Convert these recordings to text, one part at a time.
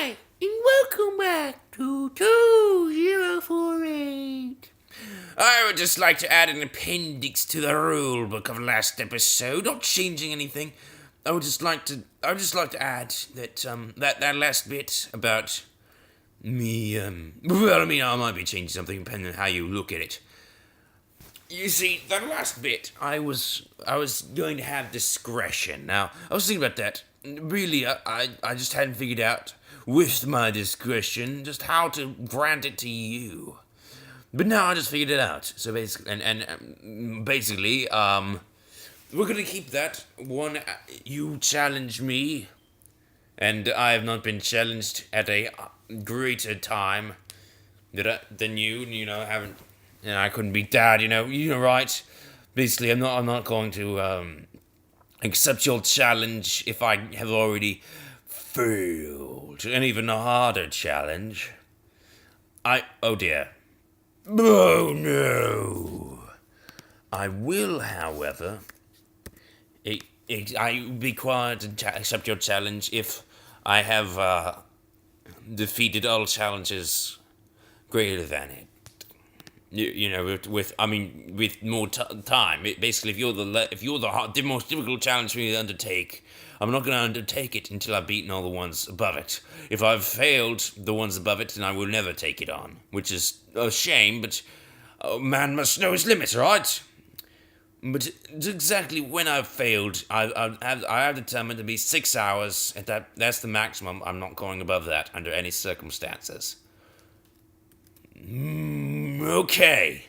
Hi, and welcome back to 2048. I would just like to add an appendix to the rule book of last episode, not changing anything. I would just like to add that that last bit about me well, I mean, I might be changing something depending on how you look at it. You see, that last bit, I was going to have discretion. Now, I was thinking about that. Really, I just hadn't figured out, with my discretion, just how to grant it to you. But now I just figured it out. So basically, basically, we're gonna keep that one. You challenge me, and I have not been challenged at a greater time than you. You know, haven't. And I couldn't beat that. You're right. Basically, I'm not going to accept your challenge if I have already failed. And even a harder challenge. Oh dear. Oh no. I will, however, I will be required to accept your challenge if I have defeated all challenges greater than it. With more time. Basically, if you're the most difficult challenge for me to undertake, I'm not going to undertake it until I've beaten all the ones above it. If I've failed the ones above it, then I will never take it on, which is a shame. But man must know his limits, right? But exactly when I've failed, I have determined to be 6 hours. That's the maximum. I'm not going above that under any circumstances. Okay.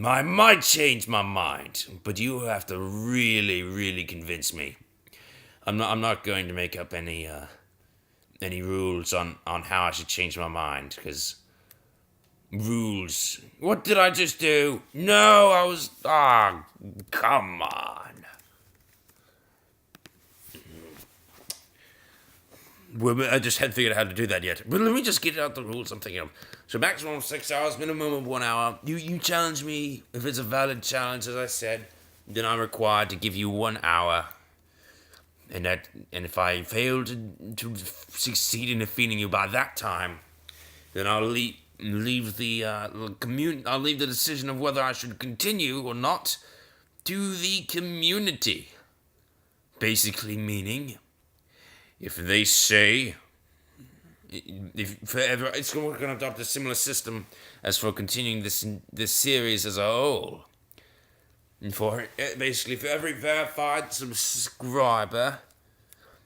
I might change my mind, but you have to really, really convince me. I'm not going to make up any rules on how I should change my mind, because rules. What did I just do? No, I was. Come on. Well, I just hadn't figured out how to do that yet. But let me just get out the rules I'm thinking of. So maximum of 6 hours, minimum of 1 hour. You challenge me. If it's a valid challenge, as I said, then I'm required to give you 1 hour. And if I fail to succeed in defeating you by that time, then I'll leave the I'll leave the decision of whether I should continue or not to the community. Basically meaning, if they say, it's going to adopt a similar system as for continuing this series as a whole. And for every verified subscriber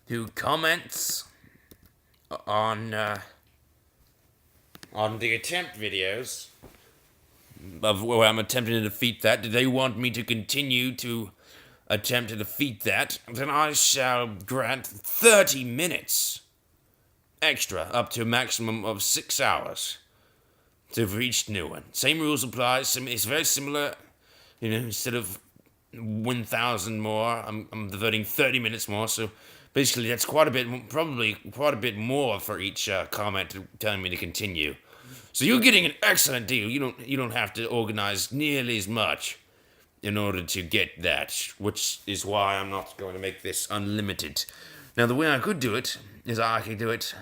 who comments on the attempt videos of where I'm attempting to defeat that, do they want me to continue to attempt to defeat that, then I shall grant 30 minutes extra, up to a maximum of 6 hours, to each new one. Same rules apply. It's very similar. Instead of 1,000 more, I'm devoting 30 minutes more. So basically, that's probably quite a bit more for each comment telling me to continue. So you're getting an excellent deal. You don't have to organize nearly as much in order to get that, which is why I'm not going to make this unlimited. Now, the way I could do it is I could do it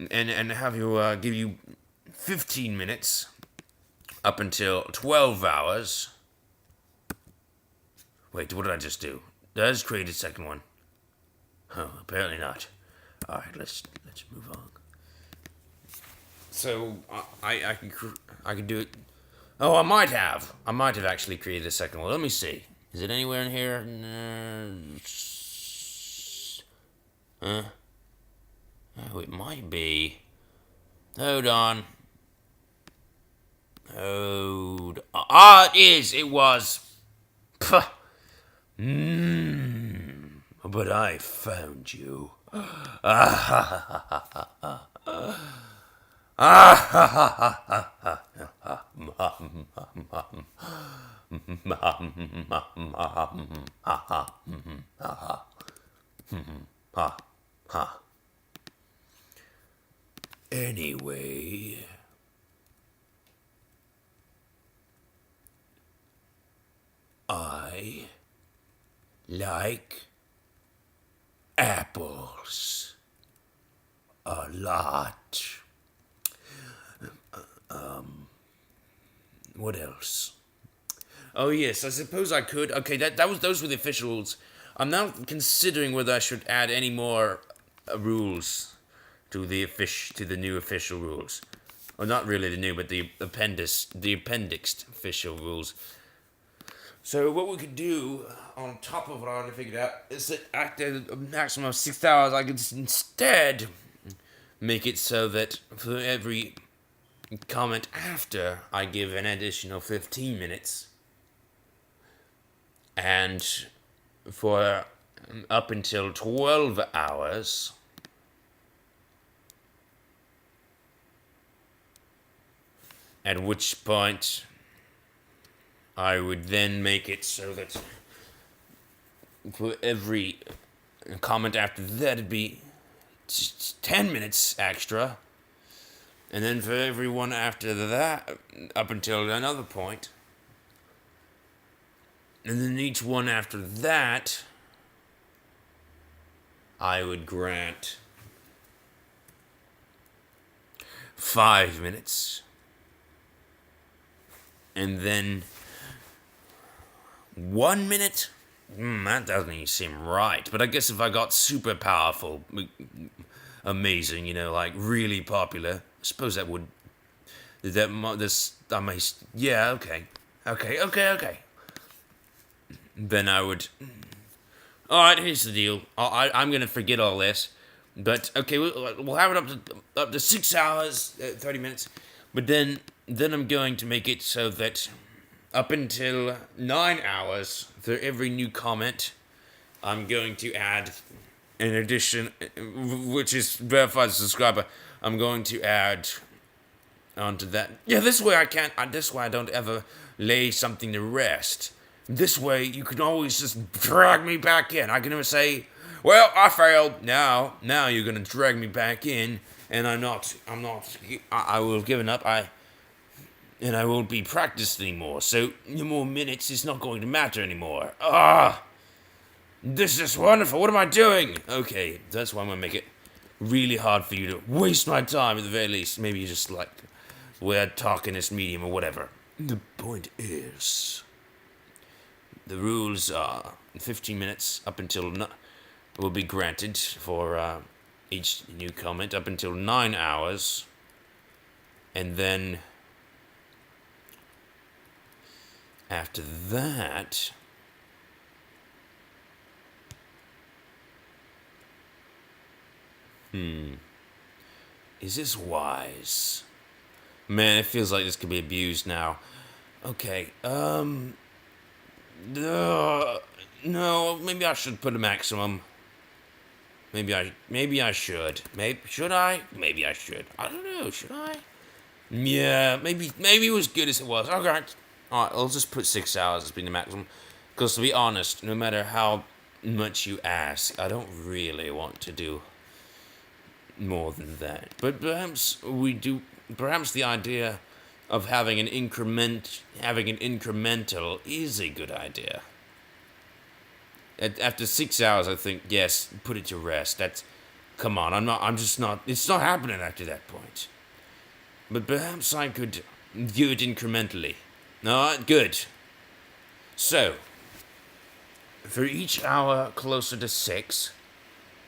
and have you give you 15 minutes up until 12 hours. Wait, what did I just do? Did I just create a second one? Oh, apparently not. All right, let's move on. So I can do it. Oh, I might have actually created a second one. Let me see. Is it anywhere in here? Huh? Oh, it might be. Hold on. It is. It was. Puh. But I found you. Anyway, I like apples. a lot. What else? Oh yes, I suppose I could. Okay, those were the official rules. I'm now considering whether I should add any more rules to the new official rules. Well, not really the new, but the appendixed official rules. So what we could do on top of what I already figured out is that after a maximum of 6 hours, I could instead make it so that for every comment after, I give an additional 15 minutes. And for up until 12 hours, at which point I would then make it so that for every comment after that, it'd be 10 minutes extra. And then for everyone after that, up until another point. And then each one after that, I would grant 5 minutes. And then 1 minute? That doesn't even seem right. But I guess if I got super powerful, amazing, like really popular, I suppose that would. Yeah, okay. Then I would. Alright, here's the deal. I'm gonna forget all this. But, okay, we'll have it up to 6 hours, 30 minutes. But then I'm going to make it so that up until 9 hours, for every new comment, I'm going to add, in addition, which is verified subscriber, I'm going to add onto that. Yeah, this way I don't ever lay something to rest. This way you can always just drag me back in. I can never say, well, I failed. Now you're gonna drag me back in, and I will have given up. And I won't be practiced anymore. So more minutes is not going to matter anymore. This is wonderful. What am I doing? Okay, that's why I'm gonna make it really hard for you to waste my time at the very least. Maybe you just like we're talking this medium or whatever. The point is, the rules are 15 minutes up until will be granted for each new comment up until 9 hours, and then after that, is this wise? Man, it feels like this could be abused now. Okay, no, maybe I should put a maximum. Maybe I should. Should I? Maybe I should. I don't know, should I? Yeah, maybe it was good as it was. Okay. Alright, I'll just put 6 hours as being the maximum. Because to be honest, no matter how much you ask, I don't really want to do more than that. But perhaps we do. Perhaps the idea of having an incremental is a good idea. After 6 hours, I think yes, put it to rest. Come on, it's not happening after that point. But perhaps I could do it incrementally. Alright, good. So, for each hour closer to 6,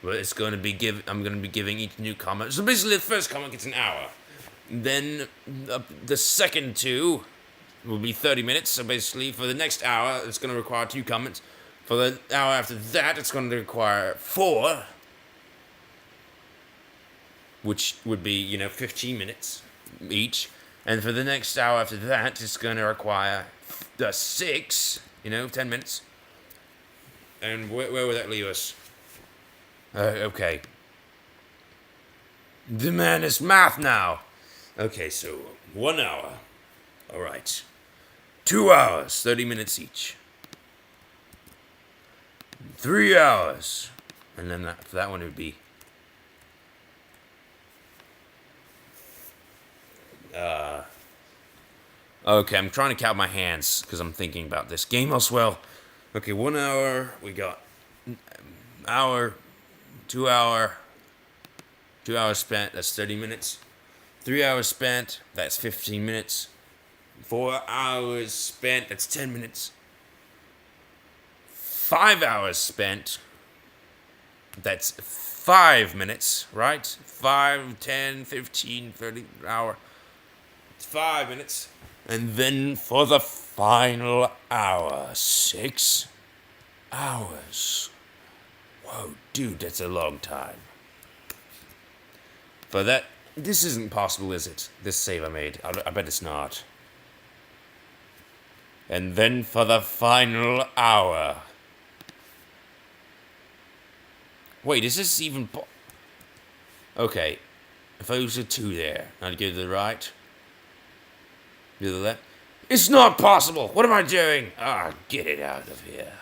well, I'm going to be giving each new comment. So basically, the first comment gets an hour. Then the second 2 will be 30 minutes. So basically, for the next hour, it's going to require 2 comments. For the hour after that, it's going to require 4, which would be 15 minutes each. And for the next hour after that, it's going to require 6, 10 minutes. And where would that leave us? Okay. The man is math now. Okay, so 1 hour. All right. 2 hours, 30 minutes each. 3 hours. And then for that one, it would be okay, I'm trying to count my hands because I'm thinking about this game as well. Okay, 1 hour, we got hour, 2 hour, 2 hours spent, that's 30 minutes. 3 hours spent, that's 15 minutes. 4 hours spent, that's 10 minutes. 5 hours spent, that's 5 minutes, right? 5, 10, 15, 30 hour. It's 5 minutes. And then for the final hour, 6 hours. Whoa, dude, that's a long time. For that, this isn't possible, is it? This save I made. I bet it's not. And then for the final hour. Wait, is this even okay. If I use a 2 there, I'd go to the right. Do the left. It's not possible! What am I doing? Get it out of here.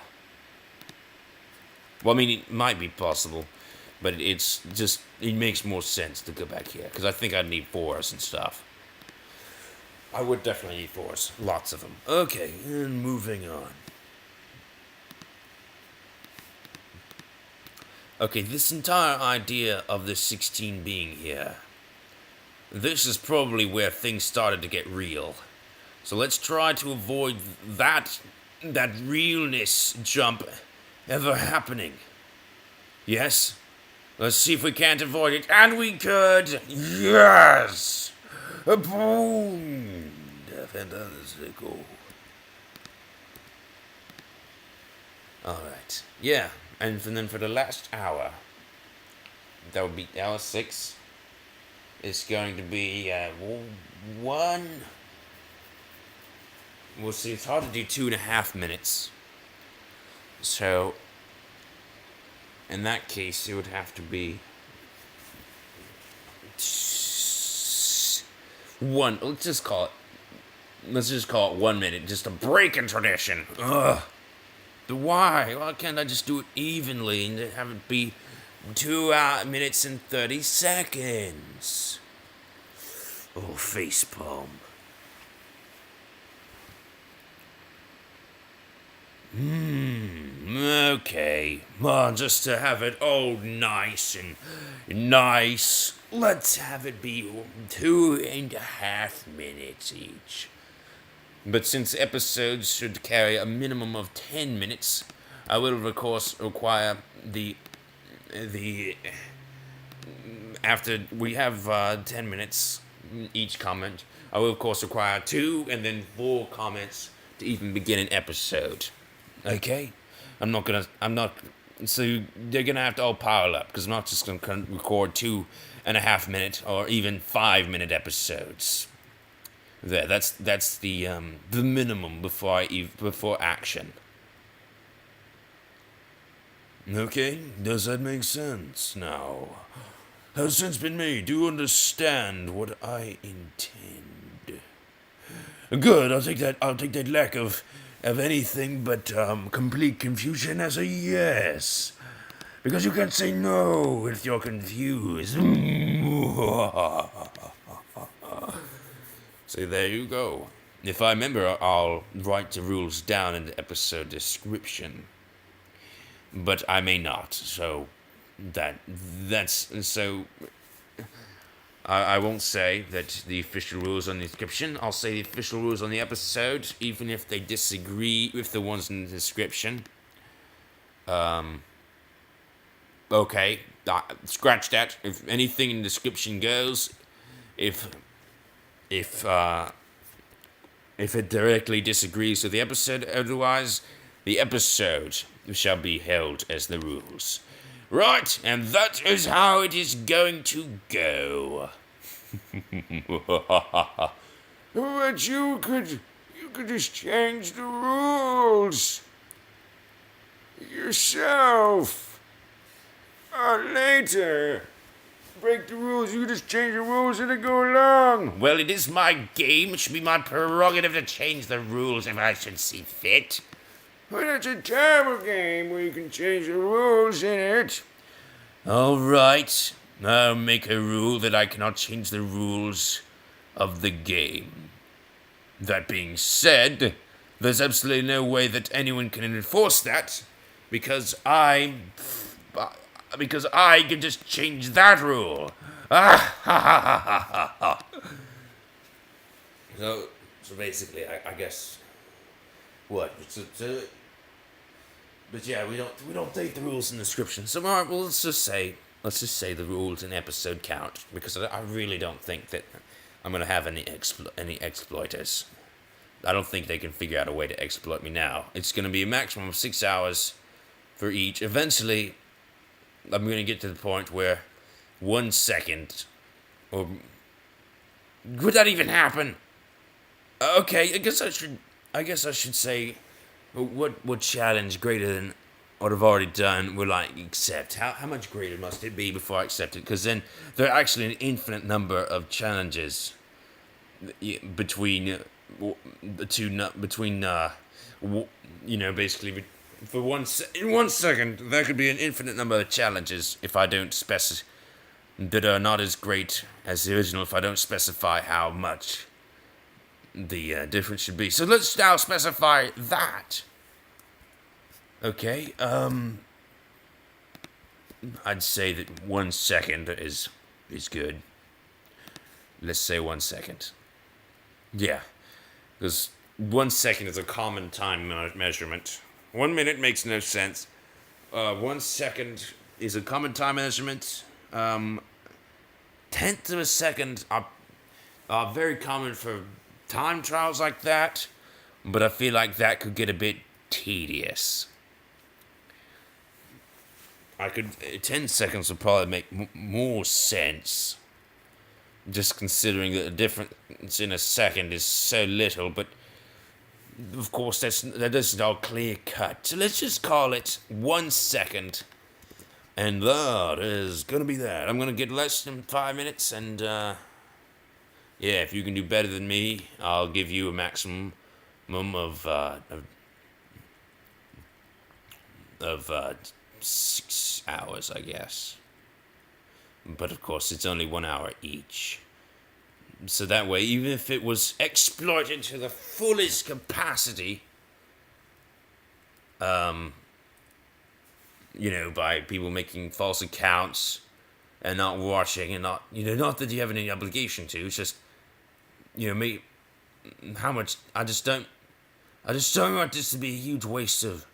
Well, I mean, it might be possible, but it's just, it makes more sense to go back here, because I think I'd need 4s and stuff. I would definitely need 4s. Lots of them. Okay, and moving on. Okay, this entire idea of the 16 being here, this is probably where things started to get real. So let's try to avoid that realness jump ever happening. Yes? Let's see if we can't avoid it. And we could! Yes! Boom! Fantastic. Alright. Yeah. And then for the last hour, that would be hour 6. It's going to be 1. We'll see. It's hard to do 2.5 minutes. So, in that case, it would have to be 1. Let's just call it 1 minute. Just a break in tradition. Ugh. Why? Why can't I just do it evenly and have it be 2 minutes and 30 seconds? Oh, facepalm. Okay. Well, just to have it all nice and nice, let's have it be 2.5 minutes each. But since episodes should carry a minimum of 10 minutes, I will, of course, require the after we have 10 minutes each comment, I will, of course, require 2 and then 4 comments to even begin an episode. Okay? So they're gonna have to all pile up, because I'm not just gonna record 2.5 minute or even 5 minute episodes. That's the minimum before action. Okay, does that make sense now? Has sense been made? Do you understand what I intend? Good. I'll take that lack of anything but complete confusion as a yes, because you can't say no if you're confused. So there you go. If I remember, I'll write the rules down in the episode description. But I may not, so I won't say that the official rules on the description. I'll say the official rules on the episode, even if they disagree with the ones in the description. Okay, scratch that. If anything in the description goes, if it directly disagrees with the episode, otherwise, the episode shall be held as the rules. Right, and that is how it is going to go. But you could just change the rules yourself. Later. Break the rules, you just change the rules and then go along. Well, it is my game. It should be my prerogative to change the rules if I should see fit. Well, it's a terrible game where you can change the rules in it. All right. I'll make a rule that I cannot change the rules of the game. That being said, there's absolutely no way that anyone can enforce that, because I can just change that rule. Ah, ha, ha, ha, ha, ha, ha. So basically, I guess what? But yeah, we don't take the rules in the description. So all right, well, let's just say the rules and episode count because I really don't think that I'm gonna have any exploiters. I don't think they can figure out a way to exploit me now. It's gonna be a maximum of 6 hours for each. Eventually, I'm gonna get to the point where 1 second, or would that even happen? Okay, I guess I should say what challenge greater than what I've already done would I accept? How much greater must it be before I accept it? Because then there are actually an infinite number of challenges between the two between basically for in 1 second there could be an infinite number of challenges if I don't specify that are not as great as the original if I don't specify how much the difference should be. So let's now specify that. Okay, I'd say that 1 second is good. Let's say 1 second. Yeah, because 1 second is a common time measurement. 1 minute makes no sense. 1 second is a common time measurement. Tenths of a second are very common for time trials like that, but I feel like that could get a bit tedious. 10 seconds would probably make more sense, just considering that the difference in a second is so little, but of course that isn't all clear cut. So let's just call it 1 second, and that is gonna be that. I'm gonna get less than 5 minutes, and yeah, if you can do better than me, I'll give you a maximum of 6 hours, I guess. But of course, it's only 1 hour each. So that way, even if it was exploited to the fullest capacity, by people making false accounts and not watching and not that you have any obligation to, it's just, me, how much, I just don't want this to be a huge waste of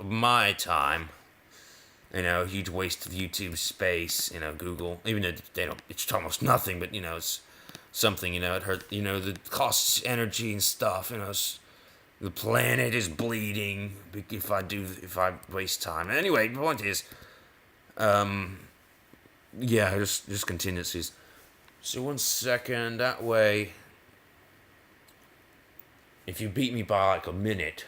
my time. A huge waste of YouTube space, Google, even though they don't, it's almost nothing, but, it's something, it hurt, the costs energy and stuff, the planet is bleeding if I waste time. Anyway, the point is, yeah, just contingencies. So 1 second, that way, if you beat me by like a minute,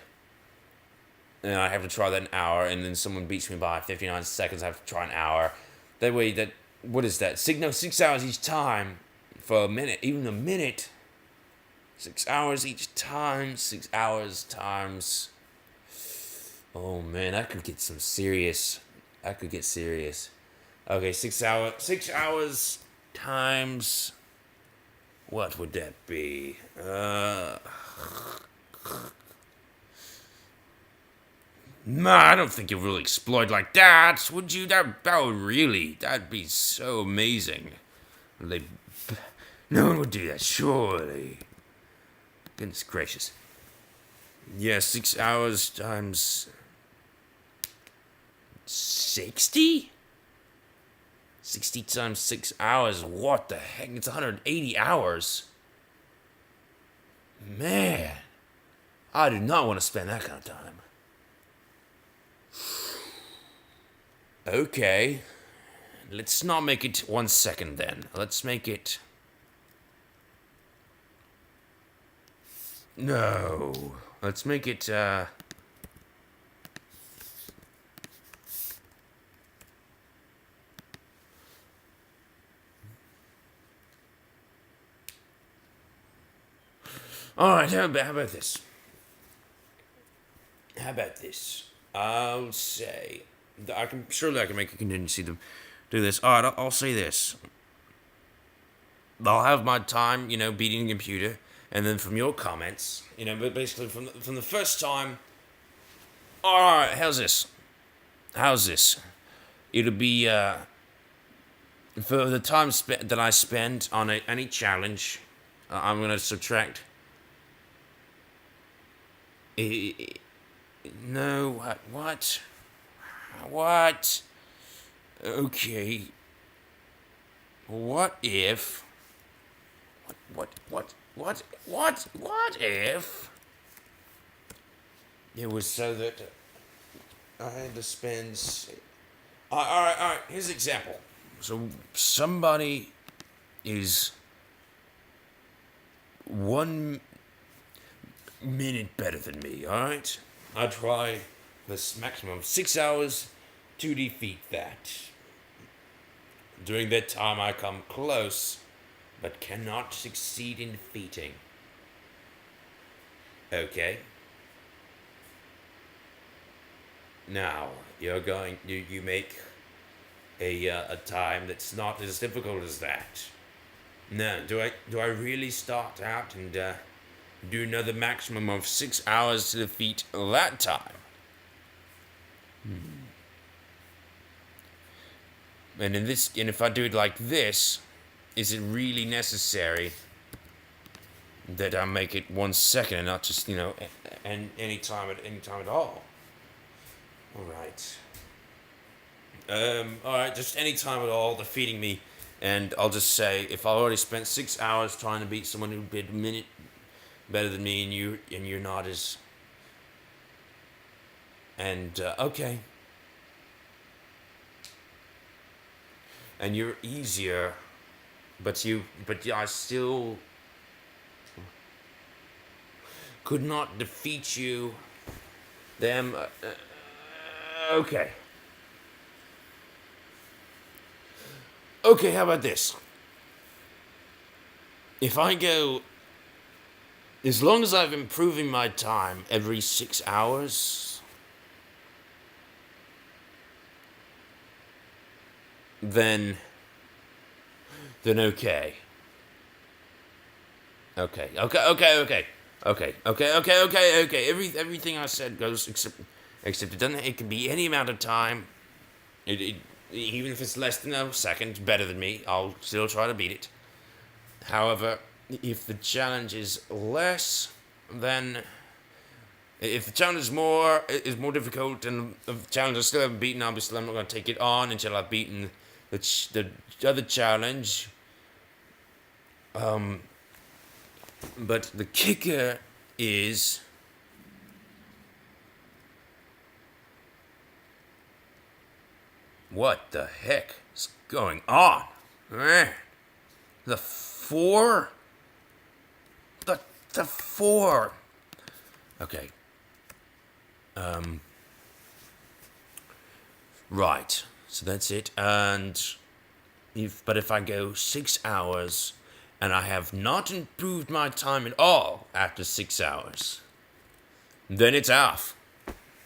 and I have to try that an hour, and then someone beats me by 59 seconds, I have to try an hour. That way, what is that? 6 hours each time for a minute, even a minute. 6 hours each time, 6 hours times. Oh man, I could get serious. Okay, 6 hours times. What would that be? Nah, I don't think you'd really exploit like that, would you? That'd be so amazing. No one would do that, surely. Goodness gracious. Yeah, 6 hours times 60? 60 times 6 hours, what the heck? It's 180 hours. Man, I do not want to spend that kind of time. Okay, let's not make it 1 second then. Let's make it... No. Let's make it, Alright, how about this? I'll say... Surely I can make a contingency to do this. Alright, I'll say this. I'll have my time, beating the computer, and then from your comments, but basically from the first time. Alright, how's this? It'll be, For the time that I spend on any challenge, I'm gonna subtract. No, what? What? Okay. What if? What if? It was so that I had to spend. Alright. Here's an example. So somebody is 1 minute better than me, alright? I try this maximum of 6 hours to defeat that. During that time, I come close, but cannot succeed in defeating. Okay. Now you make a time that's not as difficult as that. No, do I really start out and do another maximum of 6 hours to defeat that time? And if I do it like this, is it really necessary that I make it 1 second and not just and any time at all? All right. All right, just any time at all defeating me, and I'll just say if I already spent 6 hours trying to beat someone who did a minute better than me, and you're not as, and okay, and you're easier, but I still could not defeat you. Them. Okay. Okay, how about this? If I go, as long as I'm improving my time every 6 hours, then okay. Okay. Everything I said goes except it doesn't. It can be any amount of time. Even if it's less than a second, better than me. I'll still try to beat it. However, if the challenge is less, then if the challenge is more difficult, and the challenge I still haven't beaten, obviously I'm not going to take it on until I've beaten the other challenge. But the kicker is what the heck is going on? The 4? The 4. Okay. Right. So that's it. And if I go 6 hours and I have not improved my time at all after 6 hours, then it's off.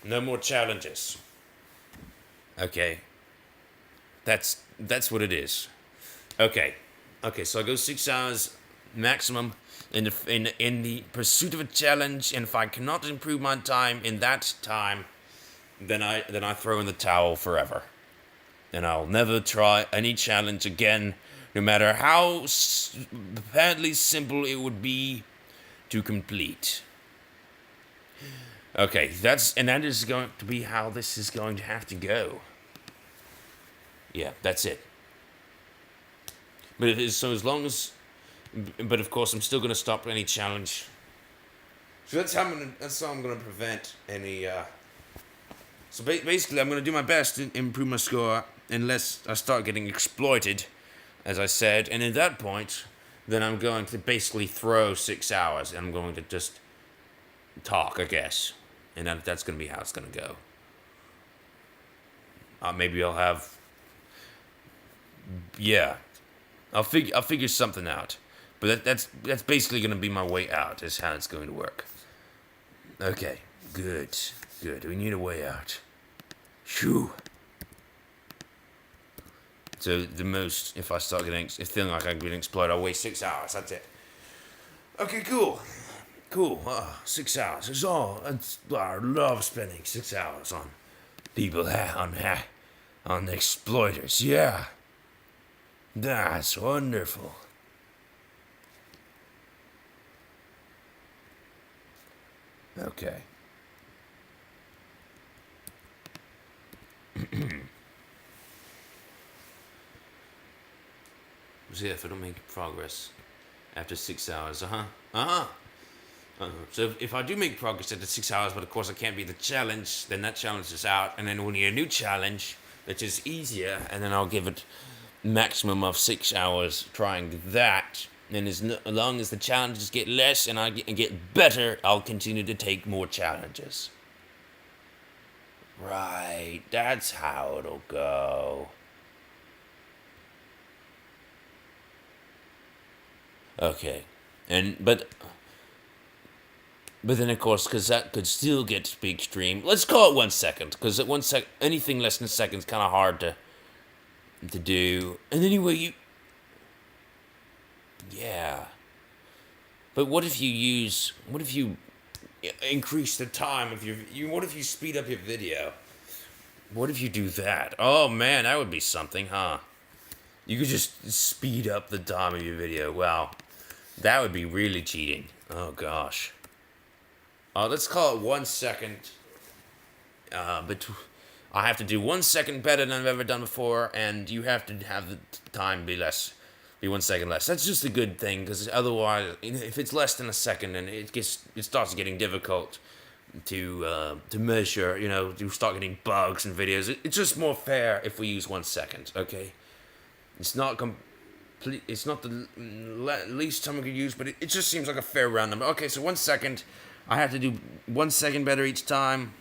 No more challenges. Okay. That's what it is. Okay, so I go 6 hours maximum in the pursuit of a challenge, and if I cannot improve my time in that time, then I throw in the towel forever, and I'll never try any challenge again, no matter how badly simple it would be to complete. Okay, that is going to be how this is going to have to go. Yeah, that's it. But of course, I'm still going to stop any challenge. So that's how I'm going to prevent any. So basically, I'm going to do my best to improve my score unless I start getting exploited, as I said. And at that point, then I'm going to basically throw 6 hours, and I'm going to just talk, I guess, and that's going to be how it's going to go. Maybe I'll have. Yeah, I'll figure something out, but that's basically going to be my way out. Is how it's going to work. Okay, good. We need a way out. Phew. So if I start feeling like I'm getting exploited, I'll wait 6 hours. That's it. Okay, cool. 6 hours. I love spending 6 hours on people on exploiters. Yeah. That's wonderful. Okay. See if I don't make progress after 6 hours. So if I do make progress after 6 hours, but of course I can't beat the challenge, then that challenge is out, and then we'll need a new challenge that is easier, and then I'll give it maximum of 6 hours trying that. And as long as the challenges get less and I get better, I'll continue to take more challenges. Right, that's how it'll go. Okay, but then of course, because that could still get to be extreme. Let's call it 1 second, because at 1 sec, anything less than a second is kind of hard to do. And anyway, yeah. But what if you increase the time of what if you speed up your video? What if you do that? Oh man, that would be something, huh? You could just speed up the time of your video. Wow, that would be really cheating. Oh gosh. Let's call it 1 second. But I have to do 1 second better than I've ever done before, and you have to have the time be 1 second less. That's just a good thing, because otherwise, if it's less than a second, then it starts getting difficult to measure. You start getting bugs in videos. It's just more fair if we use 1 second. Okay, it's not It's not the least time we could use, but it just seems like a fair round number. Okay, so 1 second. I have to do 1 second better each time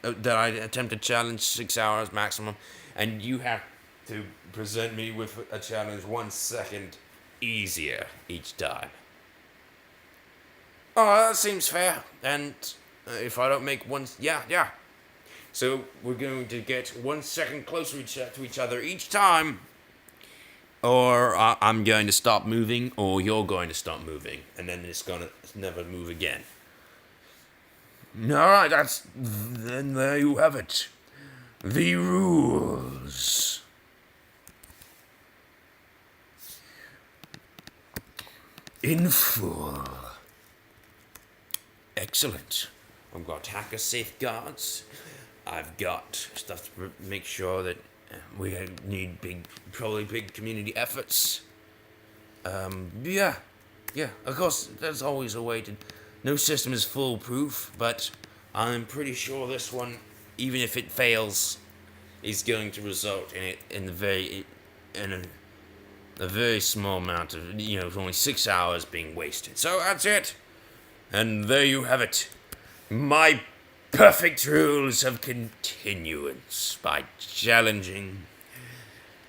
that I attempt to challenge, 6 hours maximum, and you have to present me with a challenge 1 second easier each time. Oh, that seems fair. And if I don't make yeah. So we're going to get 1 second closer to each other each time, or I'm going to stop moving, or you're going to stop moving, and then it's gonna never move again. Alright, then there you have it. The rules. In full. Excellent. I've got hacker safeguards. I've got stuff to make sure that we need probably big community efforts. Yeah. Of course, there's always a way to. No system is foolproof, but I'm pretty sure this one, even if it fails, is going to result in a very small amount of only 6 hours being wasted. So that's it, and there you have it. My perfect rules of continuance by challenging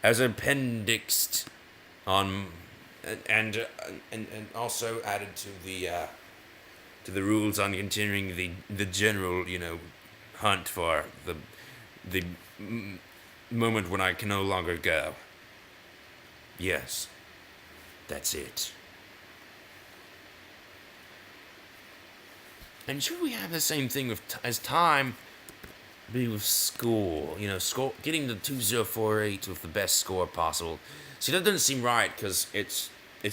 as appendixed on and also added to the rules on continuing the general hunt for the moment when I can no longer go. Yes, that's it. And should we have the same thing as time be with score? Getting the 2048 with the best score possible. See, that doesn't seem right, because it's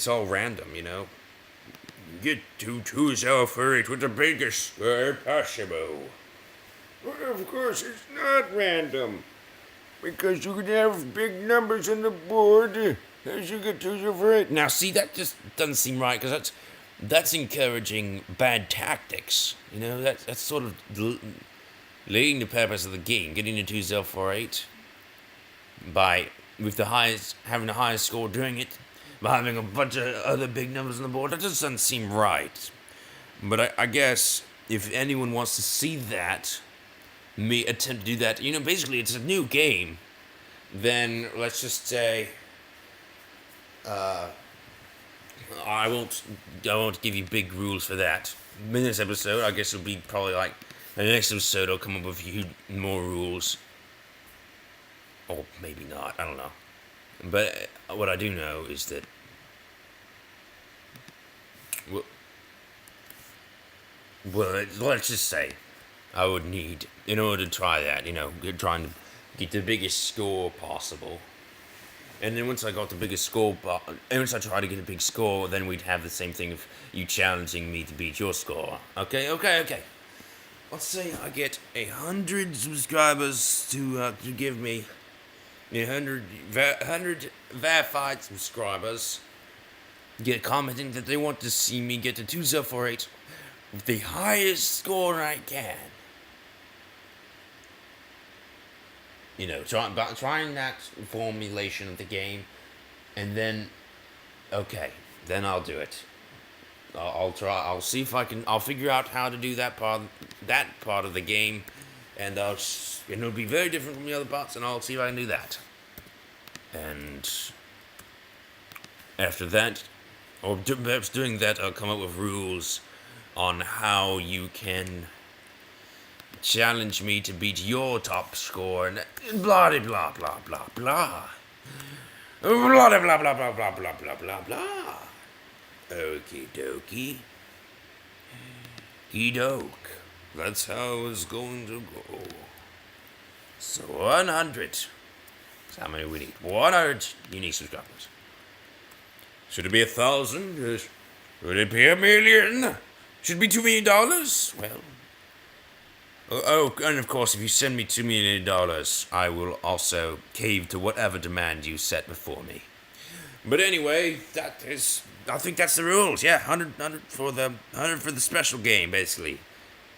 all random, Get to 2048 with the biggest score possible. Well, of course, it's not random, because you can have big numbers on the board as you get 2048. Now, see, that just doesn't seem right, because that's encouraging bad tactics. That's sort of leading the purpose of the game, getting to 2048 having the highest score doing it, by having a bunch of other big numbers on the board. That just doesn't seem right. But I guess if anyone wants to see that, me attempt to do that, basically it's a new game, then let's just say, I won't give you big rules for that. In this episode, I guess it'll be probably like, in the next episode I'll come up with a few more rules. Or maybe not, I don't know. But what I do know is that, well, let's just say I would need, in order to try that, trying to get the biggest score possible, And then once I got the biggest score, and once I tried to get a big score, then we'd have the same thing of you challenging me to beat your score. Okay. Let's say I get 100 subscribers to give me 100 verified subscribers. Get commenting that they want to see me get to 2048 with the highest score I can. You know, trying that formulation of the game, and then, okay, then I'll do it. I'll try. I'll see if I can. I'll figure out how to do that part of the game, and it'll be very different from the other parts, and I'll see if I can do that. And after that, or perhaps doing that, I'll come up with rules on how you can challenge me to beat your top score, and blah blah blah blah blah blah. Blah blah blah blah blah blah blah blah blah. Okie dokie. Doke. That's how it's going to go. So 100. That's how many we need. 100 unique subscribers. Should it be 1,000? Should it be 1,000,000? Should it be $2 million? Well. Oh, and of course, if you send me $2 million, I will also cave to whatever demand you set before me. But anyway, I think that's the rules. Yeah, 100 for the special game, basically.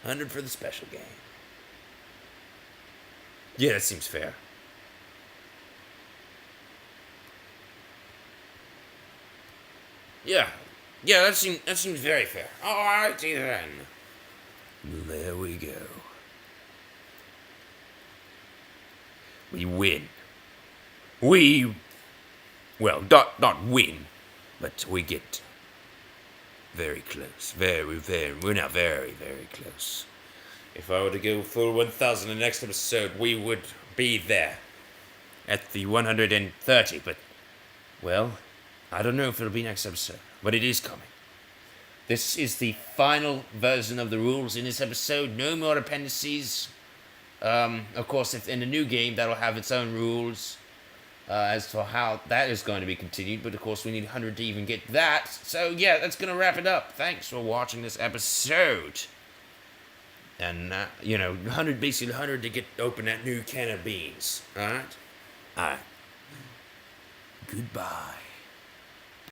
100 for the special game. Yeah, that seems fair. Yeah, that seems very fair. Alrighty then. There we go. We win. Well, not win, but we get very close. We're now very, very close. If I were to go full 1,000 in the next episode, we would be there at the 130, but, well, I don't know if it'll be next episode, but it is coming. This is the final version of the rules in this episode. No more appendices. Of course, if in the new game, that'll have its own rules as to how that is going to be continued. But of course, we need 100 to even get that. So yeah, that's going to wrap it up. Thanks for watching this episode. And, 100 to get open that new can of beans. Alright? Alright. Goodbye.